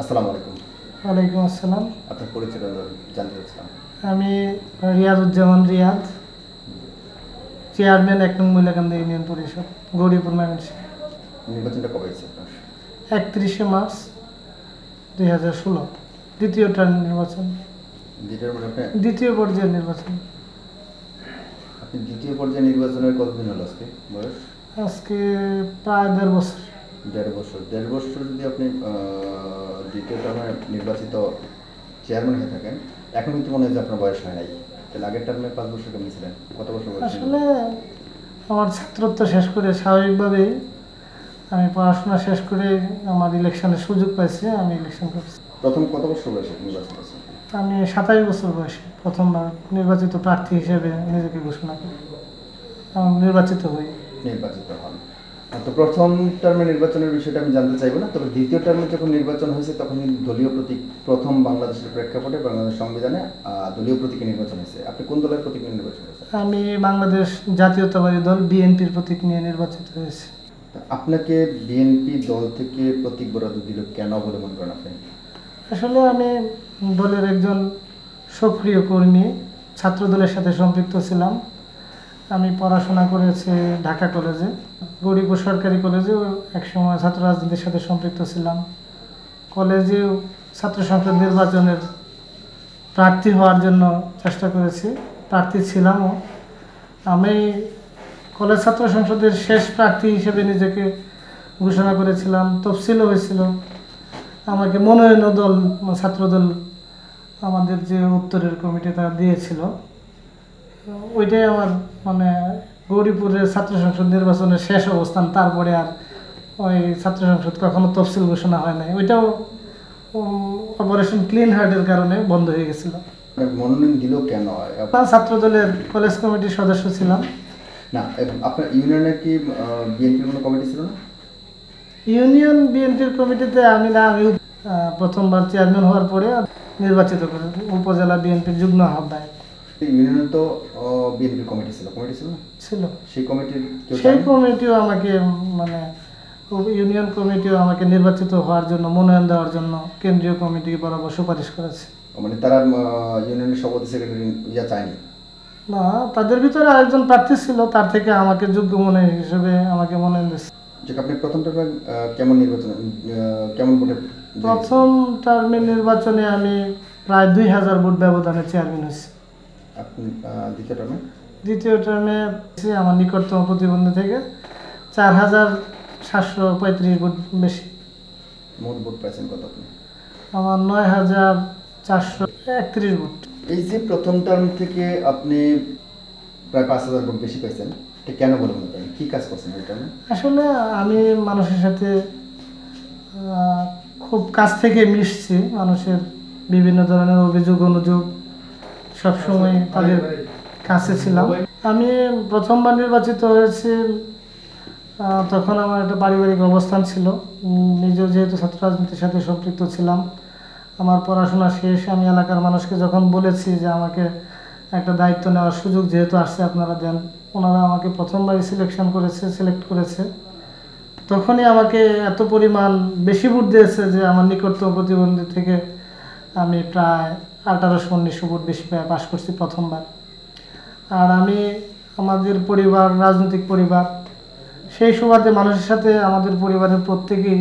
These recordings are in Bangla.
আসসালামু আলাইকুম। ওয়ালাইকুম আসসালাম। আপনার পরিচয় জানতে চাচ্ছিলাম। আমি রিয়াজুজ্জামান রিয়াদ, চেয়ারম্যান ১ নং মহিলাকান্দা ইউনিয়ন পরিষদ, গৌরীপুর, ময়মনসিংহ। নির্বাচনটা কবে হয়েছে আপনার? ৩১শে মার্চ ২০১৬, দ্বিতীয় টার্ম নির্বাচন, যেটার মানে দ্বিতীয় পর্যায়ের নির্বাচন। আপনি দ্বিতীয় পর্যায়ে নির্বাচনের কতদিন হলো আজকে বয়স? আজকে প্রায় ১.৫ বছর। ১.৫ বছর। ১.৫ বছর যদি আপনি দ্বিতীয় টার্মে নির্বাচিত চেয়ারম্যান হয়ে থাকেন, এখন কিন্তু মনে হয় যে আপনার বয়স হয় নাই। তাহলে আগের টার্মে ৫ বছর কেমন ছিলেন? কত বছর বয়স ছিল? আসলে আমার ছাত্রত্ব শেষ করে স্বাভাবিকভাবেই আমি পড়াশোনা শেষ করে আমার ইলেকশনের সুযোগ পাইছি, আমি ইলেকশন করছি। প্রথম কত বছর বয়সে নির্বাচন করছেন? আমি ২৭ বছর বয়সে প্রথমবার নির্বাচিত প্রার্থী হিসেবে নিজেকে ঘোষণা করি, নির্বাচিত হই। নির্বাচিত হন। তো প্রথম টার্মে নির্বাচনের বিষয়টা আমি জানতে চাইবো না, তবে দ্বিতীয় টার্মে যখন নির্বাচন হয়েছে তখন কিন্তু দলীয় প্রতীক, প্রথম বাংলাদেশের প্রেক্ষাপটে বাংলাদেশ সংবিধানে দলীয় প্রতীকে নির্বাচন হয়েছে। আপনি কোন দলের প্রতীক নিয়ে নির্বাচন করেছেন? আমি বাংলাদেশ জাতীয়তাবাদী দল বিএনপির প্রতীক নিয়ে নির্বাচিত হয়েছি। আপনাকে বিএনপি দল থেকে প্রতীক বরাদ্দ দিল কেন বলে মনে করেন আপনি? আসলে আমি দলের একজন সক্রিয় কর্মী, ছাত্র দলের সাথে সম্পৃক্ত ছিলাম। আমি পড়াশোনা করেছি ঢাকা কলেজে, গৌরীপুর সরকারি কলেজেও একসময় ছাত্র রাজনীতির সাথে সম্পৃক্ত ছিলাম। কলেজেও ছাত্র সংসদ নির্বাচনের প্রার্থী হওয়ার জন্য চেষ্টা করেছি, প্রার্থী ছিলামও। আমি কলেজ ছাত্র সংসদের শেষ প্রার্থী হিসেবে নিজেকে ঘোষণা করেছিলাম, তফসিলও হয়েছিল। আমাকে মনোনয়ন দল, ছাত্রদল, আমাদের যে উত্তরের কমিটি তারা দিয়েছিল। ওইটাই আমার মানে গৌরীপুরের ছাত্র সংসদ নির্বাচনের শেষ অবস্থান। তারপরে আর ওই ছাত্র সংসদ কখনো তফসিল ঘোষণা হয় নাই, ওইটাও অপারেশন ক্লিন হার্টের কারণে বন্ধ হয়ে গেছিল। মনোনয়ন দিল কেন? ছাত্র দলের কলেজ কমিটির সদস্য ছিলাম। না, আপনার ইউনিয়নে কি বিএনপির কোনো কমিটি ছিল না? ইউনিয়ন বিএনপির কমিটিতে আমি না, আমি প্রথমবার চেয়ারম্যান হওয়ার পরে নির্বাচিত করে উপজেলা বিএনপির যুগ্ম আহ্বায়ক। ইউনিয়নে তো বিএনপির কমিটি ছিল না? ছিল। সেই কমিটির সেই কমিটিও আমাকে মানে ইউনিয়ন কমিটিও আমাকে নির্বাচিত হওয়ার জন্য, মনোনয়ন দেওয়ার জন্য কেন্দ্রীয় কমিটি বরাবর সুপারিশ করেছে। মানে তারা ইউনিয়নের সভাপতি সেক্রেটারি চায়নি? না, তাদের ভিতরে আরেকজন প্রার্থী ছিল, তার থেকে আমাকে যোগ্য মনে হিসেবে আমাকে মনোনয়ন দিচ্ছে। আপনি প্রথম টার্মে কেমন নির্বাচন, কেমন ভোটে? প্রথম টার্মের নির্বাচনে আমি প্রায় ২,০০০ ভোট ব্যবধানে চেয়ারম্যান হয়েছি। আপনি দ্বিতীয় টার্মে? দ্বিতীয় টার্মে আমার নিকটতম প্রতিদ্বন্দ্বী থেকে ৪,৭৩৫ ভোট বেশি। মোট ভোট পাইছেন কত আপনি? আমার ৯,৪৩১ ভোট। এই যে প্রথম টার্ম থেকে আপনি প্রায় ৫,০০০ ভোট বেশি পাইছেন, এটা কেন বলে মনে করেন? কী কাজ করছেন এই টার্মে? আসলে আমি মানুষের সাথে খুব কাছ থেকে মিশছি, মানুষের বিভিন্ন ধরনের অভিযোগ অনুযোগ সবসময় তাদের কাছে ছিলাম। আমি প্রথমবার নির্বাচিত হয়েছি, তখন আমার একটা পারিবারিক অবস্থান ছিল। নিজেও যেহেতু ছাত্র রাজনীতির সাথে সম্পৃক্ত ছিলাম, আমার পড়াশোনা শেষ, আমি এলাকার মানুষকে যখন বলেছি যে আমাকে একটা দায়িত্ব নেওয়ার সুযোগ যেহেতু আসছে আপনারা দেন, ওনারা আমাকে প্রথমবারই সিলেক্ট করেছে। তখনই আমাকে এত পরিমাণ বেশি ভোট দিয়েছে যে আমার নিকটতম প্রতিদ্বন্দ্বী থেকে আমি প্রায় ১৮০০-১৯০০ ভোট বেশি পাস করছি প্রথমবার। আর আমি, আমাদের পরিবার রাজনৈতিক পরিবার, সেই সুবাদে মানুষের সাথে আমাদের পরিবারের প্রত্যেকেই,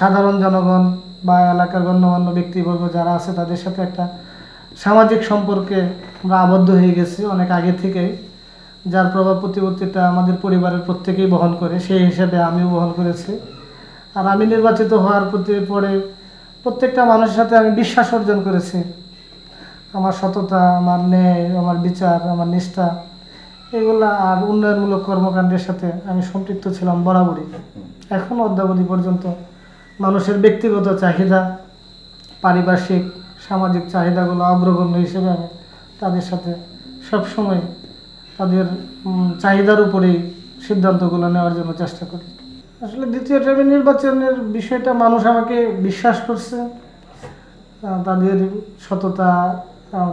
সাধারণ জনগণ বা এলাকার গণ্যমান্য ব্যক্তিবর্গ যারা আছে তাদের সাথে একটা সামাজিক সম্পর্কে আমরা আবদ্ধ হয়ে গেছি অনেক আগে থেকেই, যার প্রভাব প্রতিপত্তিটা আমাদের পরিবারের প্রত্যেকেই বহন করে, সেই হিসেবে আমিও বহন করেছি। আর আমি নির্বাচিত হওয়ার পরে প্রত্যেকটা মানুষের সাথে আমি বিশ্বাস অর্জন করেছি। আমার সততা, আমার ন্যায়, আমার বিচার, আমার নিষ্ঠা, এগুলা আর উন্নয়নমূলক কর্মকাণ্ডের সাথে আমি সম্পৃক্ত ছিলাম বরাবরই। এখন অদ্যাবধি পর্যন্ত মানুষের ব্যক্তিগত চাহিদা, পারিপার্শ্বিক সামাজিক চাহিদাগুলো অগ্রগণ্য হিসেবে আমি তাদের সাথে সবসময় তাদের চাহিদার উপরেই সিদ্ধান্তগুলো নেওয়ার জন্য চেষ্টা করি। আসলে দ্বিতীয় টার্মের নির্বাচনের বিষয়টা মানুষ আমাকে বিশ্বাস করছে, তাদের সততা,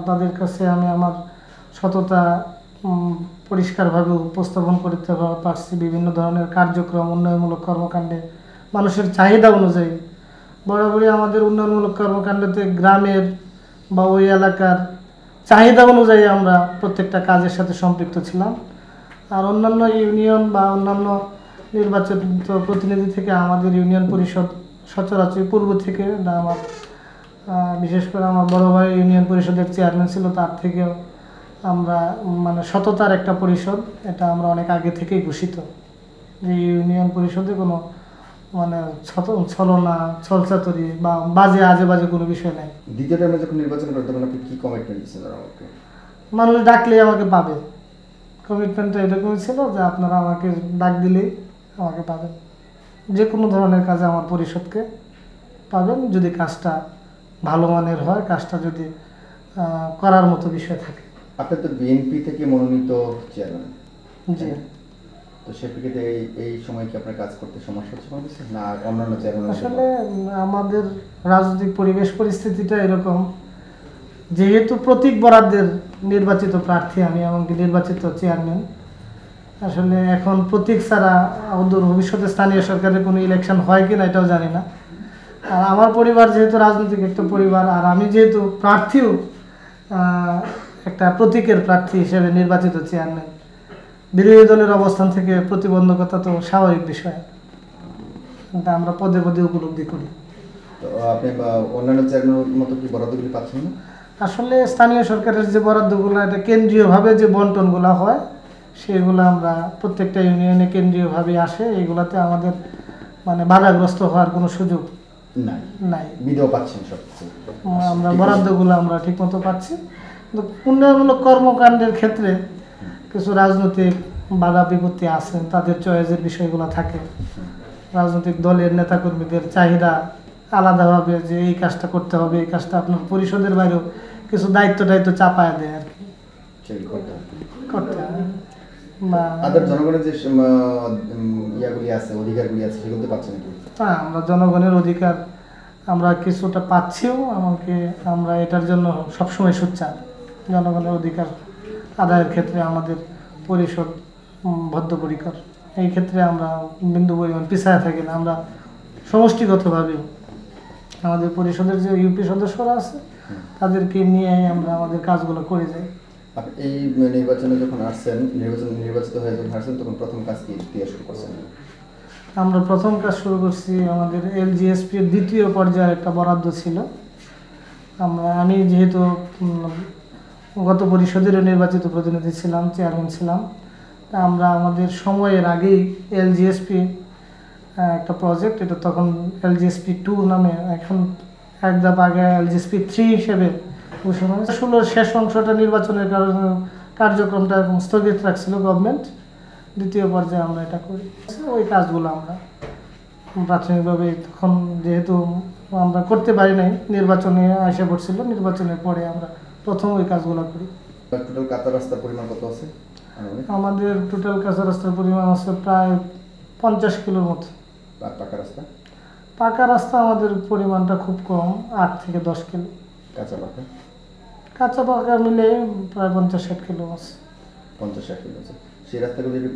তাদের কাছে আমি আমার সততা পরিষ্কারভাবে উপস্থাপন করতে পারছি। বিভিন্ন ধরনের কার্যক্রম, উন্নয়নমূলক কর্মকাণ্ডে মানুষের চাহিদা অনুযায়ী বরাবরই আমাদের উন্নয়নমূলক কর্মকাণ্ডতে গ্রামের বা ওই এলাকার চাহিদা অনুযায়ী আমরা প্রত্যেকটা কাজের সাথে সম্পৃক্ত ছিলাম। আর অন্যান্য ইউনিয়ন বা অন্যান্য নির্বাচিত প্রতিনিধি থেকে আমাদের ইউনিয়ন পরিষদ সচরাচর পূর্ব থেকে না আমার বিশেষ করে আমার বড় ভাই ইউনিয়ন পরিষদের চেয়ারম্যান ছিল, তার থেকেও আমরা মানে সততার একটা পরিষদ, এটা আমরা অনেক আগে থেকেই ঘোষিত যে ইউনিয়ন পরিষদে কোনো মানে ছলনা ছলচাতুরি বা বাজে আজে বাজে কোনো বিষয় নাই। দ্বিতীয় টাইমে যখন নির্বাচন করে তখন আপনি কি কমিটমেন্ট দিচ্ছেন আমাকে? মানুষ ডাকলেই আমাকে পাবে, কমিটমেন্টটা এরকমই ছিল যে আপনারা আমাকে ডাক দিলেই আমাকে পাবেন, যে কোনো ধরনের কাজে আমার পরিষদকে পাবেন, যদি কাজটা ভালো মানের হয়, কাজটা যদি করার মতো বিষয় থাকে। আপনি তো বিএনপি থেকে মনোনীত চেয়ারম্যান, জি। তো সেক্ষেত্রে এই সময় কি আপনার কাজ করতে সমস্যা হচ্ছে মনে হচ্ছে না অন্যান্য চেয়ারম্যান? আসলে আমাদের রাজনৈতিক পরিবেশ পরিস্থিতিটা এরকম, যেহেতু প্রতীক বরাদ্দের নির্বাচিত প্রার্থী আমি, এমনকি নির্বাচিত চেয়ারম্যান, আসলে এখন প্রতীক ছাড়া অদূর ভবিষ্যতে স্থানীয় সরকারের কোনো ইলেকশন হয় কিনা এটাও জানি না। আর আমার পরিবার যেহেতু রাজনৈতিক একটা পরিবার, আর আমি যেহেতু প্রার্থীও একটা প্রতীকের প্রার্থী হিসেবে নির্বাচিত চেয়ারম্যান, বিরোধী দলের অবস্থান থেকে প্রতিবন্ধকতা তো স্বাভাবিক বিষয়, কিন্তু আমরা পদে পদে উপলব্ধি করি। তো আপনি অন্যান্য চেয়ারম্যানের মতো কি বরাদ্দগুলি পাচ্ছেন না? আসলে স্থানীয় সরকারের যে বরাদ্দগুলো, এটা কেন্দ্রীয়ভাবে যে বন্টনগুলো হয় সেগুলো আমরা প্রত্যেকটা ইউনিয়নে কেন্দ্রীয়ভাবে আসে, এগুলাতে আমাদের মানে বাধাগ্রস্ত হওয়ার কোনো সুযোগ নাই। বিধেয় পাচ্ছেন সব কিছু, আমরা বরাদ্দগুলো আমরা ঠিকমতো পাচ্ছি, কিন্তু উন্নয়নমূলক কর্মকাণ্ডের ক্ষেত্রে কিছু রাজনৈতিক বাধা বিপত্তি আছে, তাদের চয়েসের বিষয়গুলো থাকে, রাজনৈতিক দলের নেতাকর্মীদের চাহিদা আলাদাভাবে যে এই কাজটা করতে হবে, এই কাজটা আপনার পরিষদের বাইরেও কিছু দায়িত্ব চাপায় দেয় আর কি, করতে হবে। বা জনগণের যে ইয়াগুলি আছে, অধিকারগুলি আছে, সেগুলো পাচ্ছেন কি? হ্যাঁ, আমরা জনগণের অধিকার আমরা কিছুটা পাচ্ছিও, এমনকি আমরা এটার জন্য সবসময় সোচ্চার। জনগণের অধিকার আদায়ের ক্ষেত্রে আমাদের পরিষদ বদ্ধপরিকর, এই ক্ষেত্রে আমরা বিন্দু পরিমাণ পিছায় থাকি না। আমরা সমষ্টিগতভাবেও আমাদের পরিষদের যে ইউপি সদস্যরা আছে তাদেরকে নিয়ে আমরা আমাদের কাজগুলো করে যাই। আপনি এই নির্বাচনে যখন আসছেন, নির্বাচিত হয়ে যখন আসছেন, তখন প্রথম কাজ কি দিয়ে শুরু করছেন? আমরা প্রথম কাজ শুরু করছি, আমাদের এলজিএসপির দ্বিতীয় পর্যায়ে একটা বরাদ্দ ছিল। আমি যেহেতু গত পরিষদেরও নির্বাচিত প্রতিনিধি ছিলাম, চেয়ারম্যান ছিলাম, তা আমরা আমাদের সময়ের আগেই এলজিএসপি একটা প্রজেক্ট, এটা তখন এলজিএসপি 2 নামে, এখন এক ধাপ আগে এলজিএসপি 3 হিসেবে ঘোষণা হয়েছে। 16 শেষ অংশটা নির্বাচনের কারণে কার্যক্রমটা স্থগিত রাখছিল গভর্নমেন্ট, দ্বিতীয় পর্যায়ে আমরা এটা করি। ওই কাজগুলো আমরা প্রাথমিকভাবে তখন যেহেতু আমরা করতে পারি নাই, নির্বাচনে আসে পড়ছিল, নির্বাচনের পরে আমরা প্রথম ওই কাজগুলো করি। টোটাল কাঁচা রাস্তার পরিমাণ কত আছে? আমাদের টোটাল কাঁচা রাস্তার পরিমাণ আছে প্রায় 50 কিলোর মতো। আর পাকা রাস্তা? পাকা রাস্তা আমাদের পরিমাণটা খুব কম, 8 থেকে 10 কিলো। কাঁচা পাকা মিলে প্রায় 50-60 কিলো আছে। 50-60 কিলো আছে। সেই রাস্তাগুলির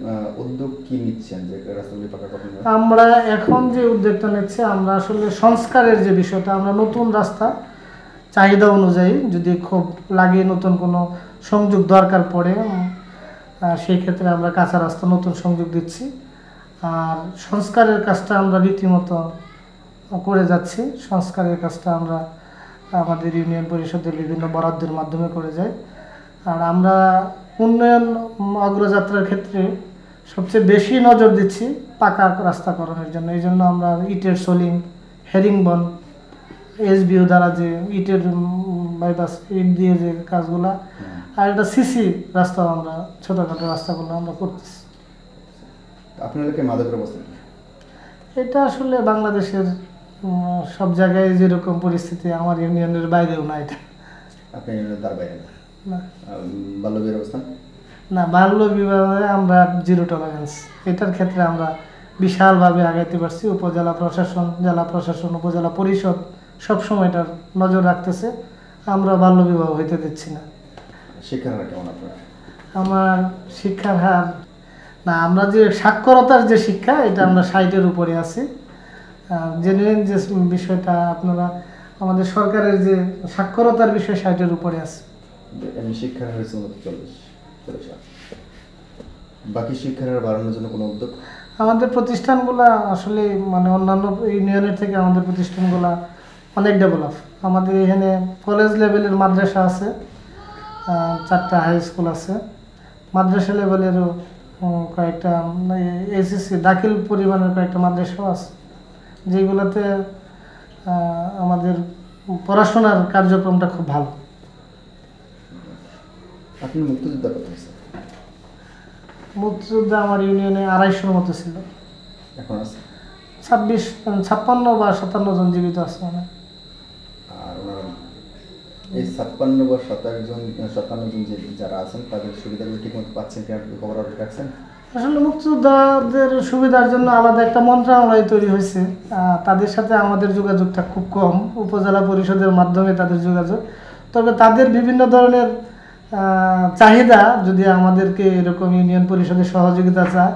উদ্যোগ কি নিচ্ছেন যে রাস্তাগুলি পাকা করার জন্য? আমরা এখন যে উদ্যোগটা নিচ্ছি, আমরা আসলে সংস্কারের যে বিষয়টা, আমরা নতুন রাস্তা চাহিদা অনুযায়ী যদি খুব লাগে, নতুন কোনো সংযোগ দরকার পড়ে, সেই ক্ষেত্রে আমরা কাঁচা রাস্তা নতুন সংযোগ দিচ্ছি। আর সংস্কারের কাজটা আমরা রীতিমতো করে যাচ্ছি। সংস্কারের কাজটা আমরা আমাদের ইউনিয়ন পরিষদের বিভিন্ন বরাদ্দের মাধ্যমে করে যাই। আর আমরা উন্নয়ন অগ্রযাত্রার ক্ষেত্রে সবচেয়ে বেশি নজর দিচ্ছি পাকা রাস্তাকরণের জন্য। এই জন্য আমরা ইটের সোলিং, হেরিংবন, এসবিও দ্বারা যে ইটের বাইপাস ইট দিয়ে যে কাজগুলা, আর এটা সিসি রাস্তাও আমরা ছোটোখাটো রাস্তাগুলো আমরা করতেছি। আপনার এলাকায় মাদকের অবস্থা? এটা আসলে বাংলাদেশের সব জায়গায় যেরকম পরিস্থিতি, আমার ইউনিয়নের বাইরেও না এটা। আপনি তার বাইরে না। বাল্য বিয়ের অবস্থা? না, বাল্য বিবাহে আমরা জিরো টলারেন্স, এটার ক্ষেত্রে আমরা বিশালভাবে আগাইতে পারছি। উপজেলা প্রশাসন, জেলা প্রশাসন, উপজেলা পরিষদ সবসময় এটার নজর রাখতেছে। আমরা বাল্য বিবাহ হইতে দিচ্ছি না। শিক্ষার হার কেমন আপনার? আমার শিক্ষার হার, না, আমরা যে সাক্ষরতার যে শিক্ষা, এটা আমরা 60-এর উপরে আছি। জেনুইন যে বিষয়টা আপনারা আমাদের সরকারের যে সাক্ষরতার বিষয় সাইটের উপরে আছে। এমনি শিক্ষার হার হয়েছে মূলত 40 বাকি শিক্ষার হার বাড়ানোর জন্য কোনো উদ্যোগ? আমাদের প্রতিষ্ঠানগুলা আসলে মানে অন্যান্য ইউনিয়নের থেকে আমাদের প্রতিষ্ঠানগুলা অনেক ডেভেলপ। আমাদের এখানে কলেজ লেভেলের মাদ্রাসা আছে, 4টা হাই স্কুল আছে, মাদ্রাসা লেভেলেরও কয়েকটা এসএসসি দাখিল পরিমাণের কয়েকটা মাদ্রাসাও আছে, যেগুলোতে আমাদের পড়াশোনার কার্যক্রমটা খুব ভালো। আপনি মুক্তিযোদ্ধা কত আছে? মুক্তিযোদ্ধা আমার ইউনিয়নে 250-র মতো ছিল। এখন আছে 56 বা 57 জন জীবিত আছে মানে। আর ওনারা এই 56 বা 57 জন যে যারা আছেন তাদের সুবিধাগুলো ঠিকমতো পাচ্ছেন কি? আপনি খবর রাখছেন? আসলে মুক্তিযোদ্ধাদের সুবিধার জন্য আলাদা একটা মন্ত্রণালয় তৈরি হয়েছে। তাদের সাথে আমাদের যোগাযোগটা খুব কম, উপজেলা পরিষদের মাধ্যমে তাদের যোগাযোগ। তবে তাদের বিভিন্ন ধরনের চাহিদা যদি আমাদেরকে এরকম ইউনিয়ন পরিষদের সহযোগিতা চায়,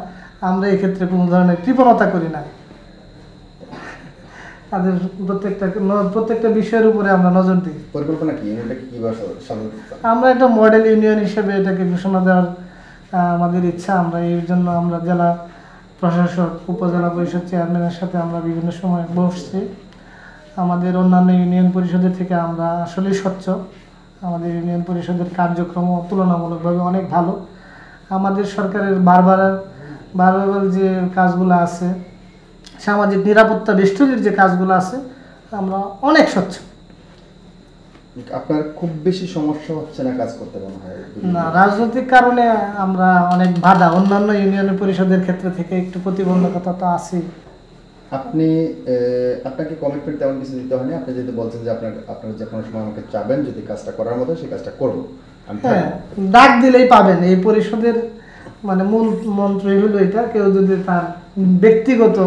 আমরা এক্ষেত্রে কোনো ধরনের কৃপণতা করি না। তাদের প্রত্যেকটা বিষয়ের উপরে আমরা নজর দিই। পরিকল্পনা কি ইউনিয়নটাকে কীভাবে সামনে? আমরা একটা মডেল ইউনিয়ন হিসেবে এটাকে ঘোষণা দেওয়ার আমাদের ইচ্ছা। আমরা এই জন্য আমরা জেলা প্রশাসক, উপজেলা পরিষদ চেয়ারম্যানের সাথে আমরা বিভিন্ন সময় বসছি। আমাদের অন্যান্য ইউনিয়ন পরিষদের থেকে আমরা আসলেই স্বচ্ছ। আমাদের ইউনিয়ন পরিষদের কার্যক্রমও তুলনামূলকভাবে অনেক ভালো। আমাদের সরকারের বারবার যে কাজগুলো আছে, সামাজিক নিরাপত্তা বেষ্টনীর যে কাজগুলো আছে, আমরা অনেক স্বচ্ছ। আপনার খুব বেশি সমস্যা হচ্ছে না কাজ করতে মনে হয়? না, রাজনৈতিক কারণে আমরা অনেক বাধা, অন্যান্য ইউনিয়ন পরিষদের ক্ষেত্রে থেকে একটু প্রতিবন্ধকতা তো আছেই। আপনাকে কমিটমেন্ট তেমন কিছু দিতে হয়নি। আপনি যেহেতু বলছেন যে আপনার যে কোনো সময় আমাকে চাবেন, যদি কাজটা করার মতো সেই কাজটা করবো। হ্যাঁ, ডাক দিলেই পাবেন। এই পরিষদের মানে মূল মন্ত্রই হলো এটা, কেউ যদি তার ব্যক্তিগত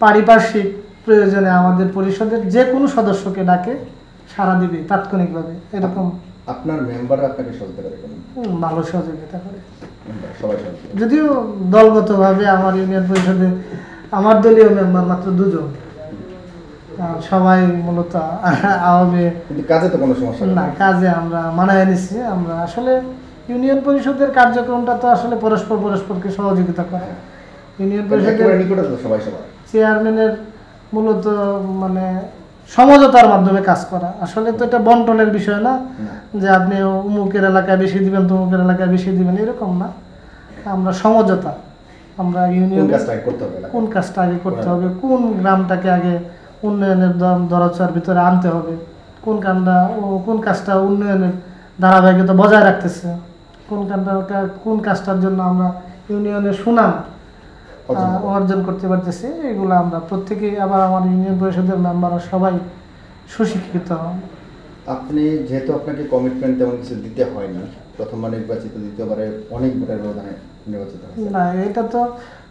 পারিপার্শ্বিক প্রয়োজনে আমাদের পরিষদের যে কোনো সদস্যকে ডাকে, সাড়া দিবে তাৎক্ষণিকভাবে। এরকম আপনার মেম্বার আপনাকে সহযোগিতা করে কেন? ভালো সহযোগিতা করে সবাই। যদিও দলগতভাবে আমার ইউনিয়ন পরিষদে আমার দলীয় মেম্বার মাত্র 2 জন, সবাই মূলত আওয়ামী। কিন্তু কাজে তো কোনো সমস্যা না, কাজে আমরা মানায় নিছি। আমরা আসলে ইউনিয়ন পরিষদের কার্যক্রমটা তো আসলে পরস্পরকে সহযোগিতা করে। ইউনিয়ন পরিষদের সবাই চেয়ারম্যানের মূলত মানে সমঝোতার মাধ্যমে কাজ করা। আসলে তো এটা বন্টনের বিষয় না যে আপনি অমুকের এলাকায় বেশি দিবেন, তমুকের এলাকায় বেশি দিবেন, এরকম না। আমরা সমঝোতা, আমরা ইউনিয়ন কোন কাজটা আগে করতে হবে, কোন গ্রামটাকে আগে উন্নয়নের দরজার ভিতরে আনতে হবে, কোন কাজটা উন্নয়নের ধারাবাহিকতা বজায় রাখতেছে, কোন কাজটার জন্য আমরা ইউনিয়নের সুনাম অর্জন করতে পারতেছি, এগুলো আমরা প্রত্যেকেই। আবার আমার ইউনিয়ন পরিষদের মেম্বাররা সবাই সুশিক্ষিত। আপনি যেহেতু আপনাকে কমিটমেন্ট তেমন কিছু দিতে হয়নি, প্রথমবার নির্বাচিত, দ্বিতীয়বারে অনেক ভোটের ব্যবধানে নির্বাচিত হয়েছে। না, এটা তো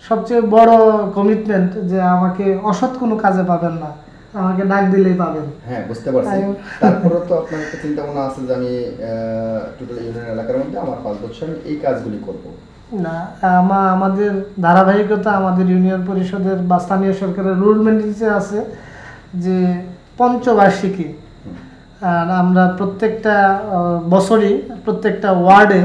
সবচেয়ে বড় কমিটমেন্ট যে আমাকে অসৎ কোনো কাজে পাবেন না, আমাকে ডাক দিলেই পাবেন। হ্যাঁ, বুঝতে পারছি। তারপরেও তো আপনার একটা চিন্তা ভাবনা আছে যে আমি টোটাল ইউনিয়ন এলাকার মধ্যে আমার 5 বছর আমি এই কাজগুলি করব। না, আমাদের ধারাবাহিকতা আমাদের ইউনিয়ন পরিষদের বা স্থানীয় সরকারের রুল মেনটেন্সে আছে যে পঞ্চবার্ষিকী, আর আমরা প্রত্যেকটা বছরই প্রত্যেকটা ওয়ার্ডে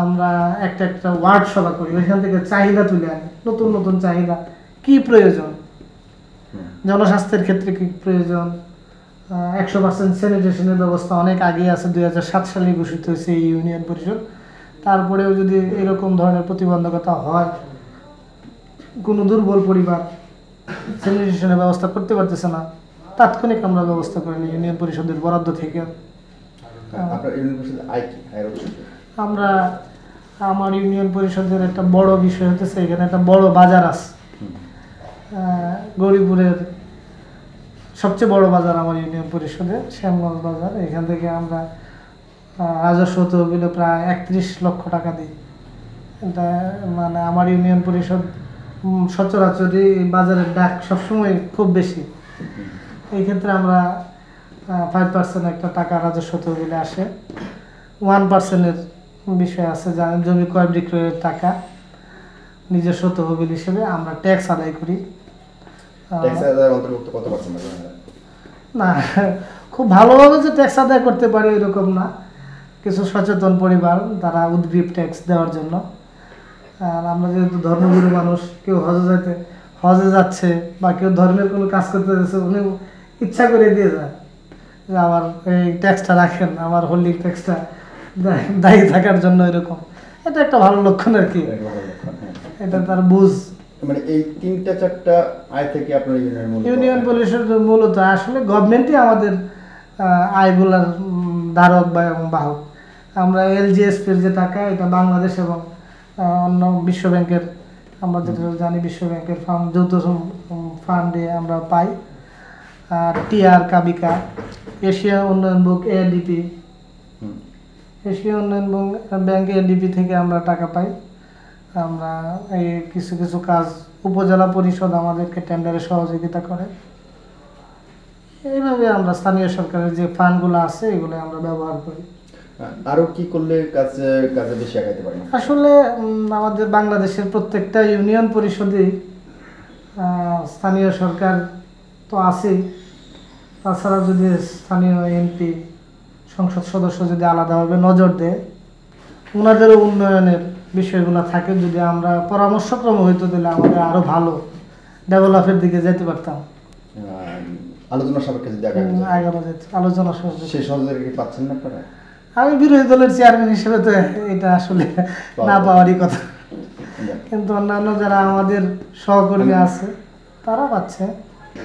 আমরা একটা ওয়ার্ড সভা করি। ওইখান থেকে চাহিদা তুলে আনি, নতুন চাহিদা, কি প্রয়োজন, জনস্বাস্থ্যের ক্ষেত্রে কি প্রয়োজন। 100% স্যানিটেশনের ব্যবস্থা অনেক আগে আছে, 2007 সালে ঘোষিত হয়েছে এই ইউনিয়ন পরিষদ। তারপরেও যদি এরকম ধরনের প্রতিবন্ধকতা হয়, কোনো দুর্বল পরিবার স্যানিটেশনের ব্যবস্থা করতে পারতেছে না, তাৎক্ষণিক আমরা ব্যবস্থা করে নিই ইউনিয়ন পরিষদের বরাদ্দ থেকে। আমরা আমার ইউনিয়ন পরিষদের একটা বড় বিষয় হতেছে, এখানে একটা বড় বাজার আছে। গৌরীপুরের সবচেয়ে বড় বাজার আমার ইউনিয়ন পরিষদের শ্যামগঞ্জ বাজার। এখান থেকে আমরা রাজস্ব তহবিলে প্রায় 31 লক্ষ টাকা দিই। এটা মানে আমার ইউনিয়ন পরিষদ সচরাচর এই বাজারের ডাক সবসময় খুব বেশি। এই ক্ষেত্রে আমরা 5% একটা টাকা রাজস্ব তহবিলে আসে। 1%-এর বিষয় আছে, যা জমি ক্রয় বিক্রয়ের টাকা নিজস্ব তহবিল হিসেবে আমরা ট্যাক্স আদায় করি। ট্যাক্স আদায়ের অন্তর্ভুক্ত কত পার্সেন্ট? না, খুব ভালোভাবে যে ট্যাক্স আদায় করতে পারে এরকম না। কিছু সচেতন পরিবার তারা উদ্গ্রীব ট্যাক্স দেওয়ার জন্য। আর আমরা যেহেতু ধর্মগুরু মানুষ, কেউ হজে যাচ্ছে বা কেউ ধর্মের কোনো কাজ করতে যাচ্ছে, উনি ইচ্ছা করে দিয়ে যায় যে আমার এই ট্যাক্সটা রাখেন, আমার হোল্ডিং ট্যাক্সটা দায়ী থাকার জন্য। এরকম এটা একটা ভালো লক্ষণ আর কি, এটা তার বুঝ। মানে এই 3-4টা আয় থেকে আপনার ইউনিয়ন পরিষদ মূলত আসলে গভর্নমেন্টই আমাদের আয়গুলার ধারক বা এবং বাহক। আমরা এলজিএসপির যে টাকা, এটা বাংলাদেশ এবং অন্য বিশ্ব ব্যাংকের, আমরা যেটা জানি বিশ্ব ব্যাংকের ফান্ড, যৌথ ফান্ডে আমরা পাই। আর টিআর কাবিকা, এশিয়া উন্নয়ন ব্যাংক এডিপি, এশিয়া উন্নয়ন ব্যাংক এডিপি থেকে আমরা টাকা পাই। আমরা এই কিছু কিছু কাজ উপজেলা পরিষদ আমাদেরকে টেন্ডারে সহযোগিতা করে। এইভাবে আমরা স্থানীয় সরকারের যে ফান্ডগুলো আছে এগুলো আমরা ব্যবহার করি। আরো কি করলে কাজে বেশি আগাইতে পারেন? আসলে আমাদের বাংলাদেশের প্রত্যেকটা ইউনিয়ন পরিষদেই স্থানীয় সরকার তো আছেই, তাছাড়া যদি স্থানীয় এমপি, সংসদ সদস্য যদি আলাদাভাবে নজর দেয়, ওনাদেরও উন্নয়নের বিষয়গুলো থাকে, যদি আমরা পরামর্শক্রম হইতো দিলে আমাদের আরো ভালো ডেভেলপের দিকে যেতে পারতাম। আলোচনা সাপেক্ষে যদি আগানো যেত, আলোচনা সেই সহযোগিতা কি পাচ্ছেন না আপনারা? আমি বিরোধী দলের চেয়ারম্যান হিসেবে তো এটা আসলে না পাওয়ারই কথা, কিন্তু অন্যান্য যারা আমাদের সহকর্মী আছে তারা পাচ্ছে।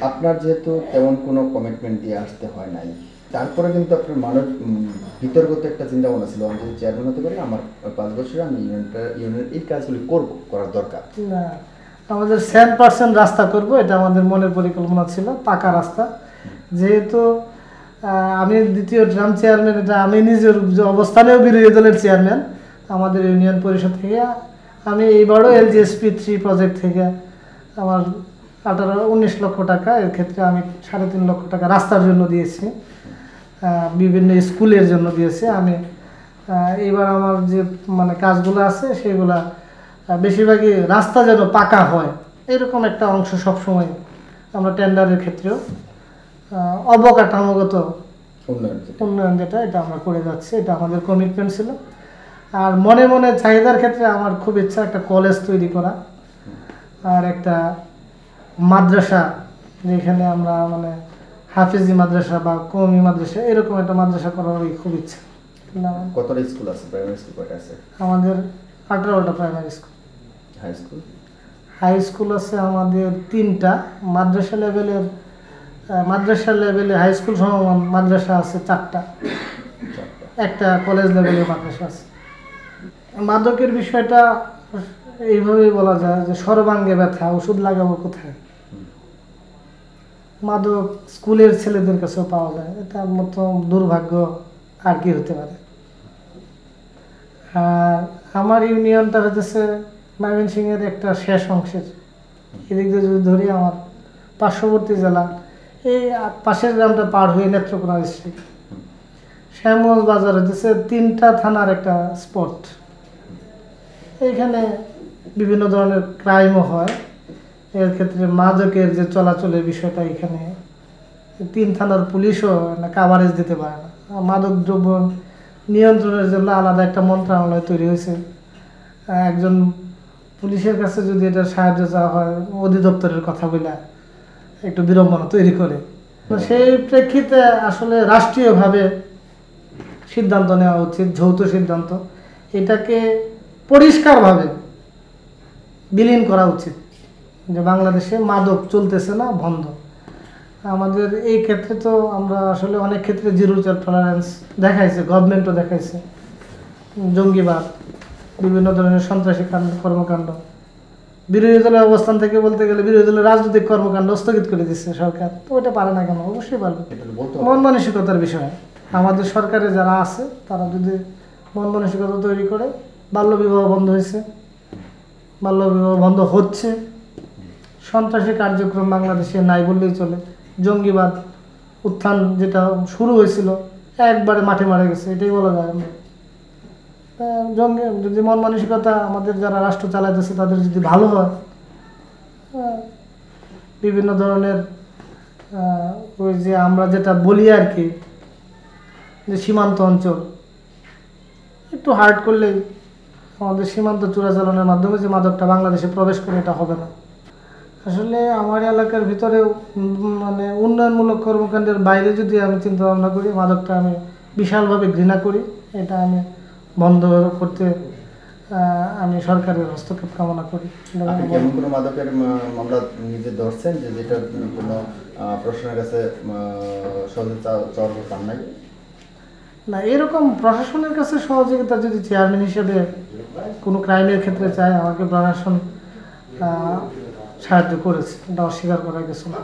আপনার যেহেতু তেমন কোনো কমিটমেন্ট দিয়ে আসতে হয় নাই, তারপরে কিন্তু আপনার মানুষ বিতর্কত একটা চিন্তা ভাবনা ছিল, আমি যদি চেয়ারম্যান হতে পারি আমার 5 বছরে আমি ইউনিয়নের এই কাজগুলি করার দরকার। না, আমাদের 100% রাস্তা করব, এটা আমাদের মনের পরিকল্পনা ছিল, পাকা রাস্তা। যেহেতু আমি দ্বিতীয় ট্রাম চেয়ারম্যান, এটা আমি নিজের অবস্থানেও বিরোধী দলের চেয়ারম্যান আমাদের ইউনিয়ন পরিষদ থেকে। আমি এইবারও এলজিএসপি 3 প্রজেক্ট থেকে আমার 19 লক্ষ টাকা, এর ক্ষেত্রে আমি 3.5 লক্ষ টাকা রাস্তার জন্য দিয়েছি, বিভিন্ন স্কুলের জন্য দিয়েছি। আমি এইবার আমার যে মানে কাজগুলো আছে সেগুলা বেশিরভাগই রাস্তা যেন পাকা হয় এরকম একটা অংশ সবসময় আমরা টেন্ডারের ক্ষেত্রেও অবকাঠামোগত উন্নয়ন যেটা, এটা আমরা করে যাচ্ছি, এটা আমাদের কমিটমেন্ট ছিল। আর মনে মনে চাহিদার ক্ষেত্রে আমার খুব ইচ্ছা একটা কলেজ তৈরি করা আর একটা মাদ্রাসা, যেখানে আমরা মানে হাফিজি মাদ্রাসা বা কওমি মাদ্রাসা, এরকম একটা মাদ্রাসা করার খুব ইচ্ছা। কতটা স্কুল আছে? প্রাইমারি স্কুল কয়টা আছে? আমাদের 18টা primary school. High school? High school আছে আমাদের 3টা। মাদ্রাসা লেভেলে হাই স্কুল সমমান মাদ্রাসা আছে 4টা, একটা কলেজ লেভেলের মাদ্রাসা আছে। মাদকের বিষয়টা এইভাবেই বলা যায় যে সর্বাঙ্গে ব্যথা, ওষুধ লাগাবো কোথায়? মাদক স্কুলের ছেলেদের কাছেও পাওয়া যায়, এটার মতো দুর্ভাগ্য আর কি হতে পারে। আর আমার ইউনিয়নটা হচ্ছে ময়মনসিংহের একটা শেষ অংশের, এদিক দিয়ে যদি ধরি আমার পার্শ্ববর্তী জেলা, এই পাশের গ্রামটা পার হয়ে নেত্রকোনা ডিস্ট্রিক্ট, শ্যামগঞ্জ বাজার হচ্ছে 3টা থানার একটা স্পট। এইখানে বিভিন্ন ধরনের ক্রাইমও হয়, এর ক্ষেত্রে মাদকের যে চলাচলের বিষয়টা এখানে 3 থানার পুলিশও কাভারেজ দিতে পারে না। মাদক দ্রব্য নিয়ন্ত্রণের জন্য আলাদা একটা মন্ত্রণালয় তৈরি হয়েছে। একজন পুলিশের কাছে যদি এটা সাহায্য চাওয়া হয়, অধিদপ্তরের কথা বলে একটু বিড়ম্বনা তৈরি করে। সেই প্রেক্ষিতে আসলে রাষ্ট্রীয়ভাবে সিদ্ধান্ত নেওয়া উচিত, যৌথ সিদ্ধান্ত, এটাকে পরিষ্কারভাবে বিলীন করা উচিত যে বাংলাদেশে মাদক চলতেছে না, বন্ধ। আমাদের এই ক্ষেত্রে তো আমরা আসলে অনেক ক্ষেত্রে জিরো টলারেন্স দেখাইছে, গভর্নমেন্টও দেখাইছে। জঙ্গিবাদ, বিভিন্ন ধরনের সন্ত্রাসী কর্মকাণ্ড, বিরোধী দলের অবস্থান থেকে বলতে গেলে বিরোধী দলের রাজনৈতিক কর্মকাণ্ড স্থগিত করে দিচ্ছে সরকার। তো ওটা পারে না কেন? অবশ্যই পারবে। মন মানসিকতার বিষয়। আমাদের সরকারে যারা আছে তারা যদি মন মানসিকতা তৈরি করে, বাল্যবিবাহ বন্ধ হয়েছে, বাল্যবিবাহ বন্ধ হচ্ছে, সন্ত্রাসী কার্যক্রম বাংলাদেশে নাই বললেই চলে, জঙ্গিবাদ উত্থান যেটা শুরু হয়েছিল একবারে মাঠে মারা গেছে, এটাই বলা যায়। জঙ্গি যদি মন মানসিকতা আমাদের যারা রাষ্ট্র চালাইতেছে তাদের যদি ভালো হয়, বিভিন্ন ধরনের ওই যে আমরা যেটা বলি আর কি, যে সীমান্ত অঞ্চল একটু হার্ড করলেই আমাদের সীমান্ত চোরাচালানের মাধ্যমে যে মাদকটা বাংলাদেশে প্রবেশ করে, এটা হবে না। আসলে আমার এলাকার ভিতরে মানে উন্নয়নমূলক কর্মকাণ্ডের বাইরে যদি আমি চিন্তা ভাবনা করি, মাদকটা আমি বিশালভাবে ঘৃণা করি। এটা আমি বন্ধ করতে আমি সরকারের হস্তক্ষেপ কামনা করি। আপনি কেমন কোনো মাদকের মামলা নিজে ধরছেন যে যেটা কোনো প্রশাসনের কাছে সহযোগিতা চাওয়ার পান নাই? না, এরকম প্রশাসনের কাছে সহযোগিতা যদি চেয়ারম্যান হিসেবে কোনো ক্রাইমের ক্ষেত্রে চায়, আমাকে প্রশাসন সাহায্য করেছে, এটা অস্বীকার করা কিছু না।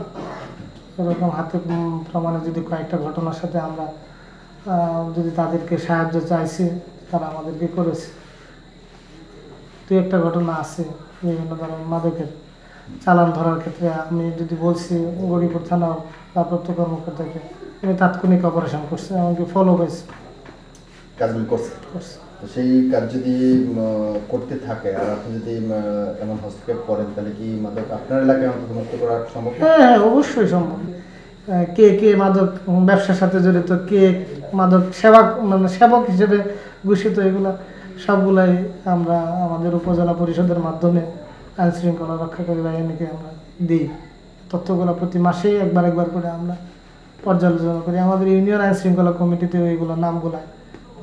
এরকম হাতে প্রমাণে যদি কয়েকটা ঘটনার সাথে আমরা যদি তাদেরকে সাহায্য চাইছি, তারা আমাদেরকে করেছে। দু একটা ঘটনা আছে বিভিন্ন ধরনের মাদকের চালান ধরার ক্ষেত্রে। আমি যদি বলছি গরিপুর থানা ভারপ্রাপ্ত কর্মকর্তাকে, উনি তাৎক্ষণিক অপারেশন করছে, আমাকে ফলো হয়েছে, কাজগুলি করছে। তো সেই কাজ যদি করতে থাকে আর আপনি যদি এমন হস্তক্ষেপ করেন, তাহলে কি মাদক আপনার এলাকায় অন্তর্ভুক্ত করা সম্ভব? হ্যাঁ, অবশ্যই সম্ভব। কে কে মাদক ব্যবসার সাথে জড়িত, কে মাদক সেবক হিসেবে ঘোষিত, এগুলা সবগুলাই আমরা আমাদের উপজেলা পরিষদের মাধ্যমে আইন শৃঙ্খলা রক্ষাকারী বাহিনীকে আমরা দিই। তথ্যগুলো প্রতি মাসেই একবার করে আমরা পর্যালোচনা করি। আমাদের ইউনিয়ন আইন শৃঙ্খলা কমিটিতেও এইগুলো নামগুলা,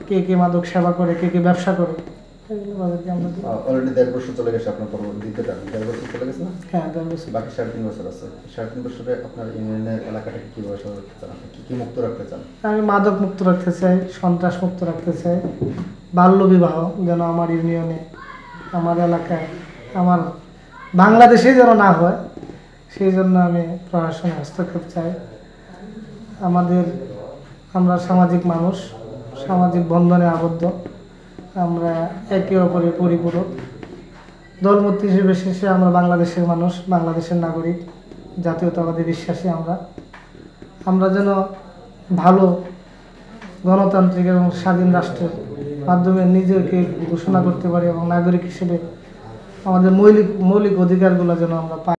কে কে মাদক সেবা করে, কে কে ব্যবসা করে, এগুলো তাদেরকে আমরা দিই। অলরেডি 1.5 বছর চলে গেছে আপনার দ্বিতীয় টার্ম, 1.5 বছর চলে গেছে না? হ্যাঁ, 1.5 বছর। বাকি 3.5 বছর আছে। 3.5 বছরে আপনার ইউনিয়নের এলাকাটাকে কীভাবে সচল রাখতে চান? আপনি কী মুক্ত রাখতে চান? আমি মাদক মুক্ত রাখতে চাই, সন্ত্রাস মুক্ত রাখতে চাই, বাল্য বিবাহ যেন আমার ইউনিয়নে, আমার এলাকায়, আমার বাংলাদেশে যেন না হয়, সেই জন্য আমি প্রশাসনের হস্তক্ষেপ চাই। আমরা সামাজিক মানুষ, সামাজিক বন্ধনে আবদ্ধ, আমরা একে অপরের পরিপূরক। দলমত হিসেবে শেষে আমরা বাংলাদেশের মানুষ, বাংলাদেশের নাগরিক, জাতীয়তাবাদী বিশ্বাসী। আমরা যেন ভালো গণতান্ত্রিক এবং স্বাধীন রাষ্ট্রের মাধ্যমে নিজেকে ঘোষণা করতে পারি এবং নাগরিক হিসেবে আমাদের মৌলিক অধিকারগুলো যেন আমরা পাই।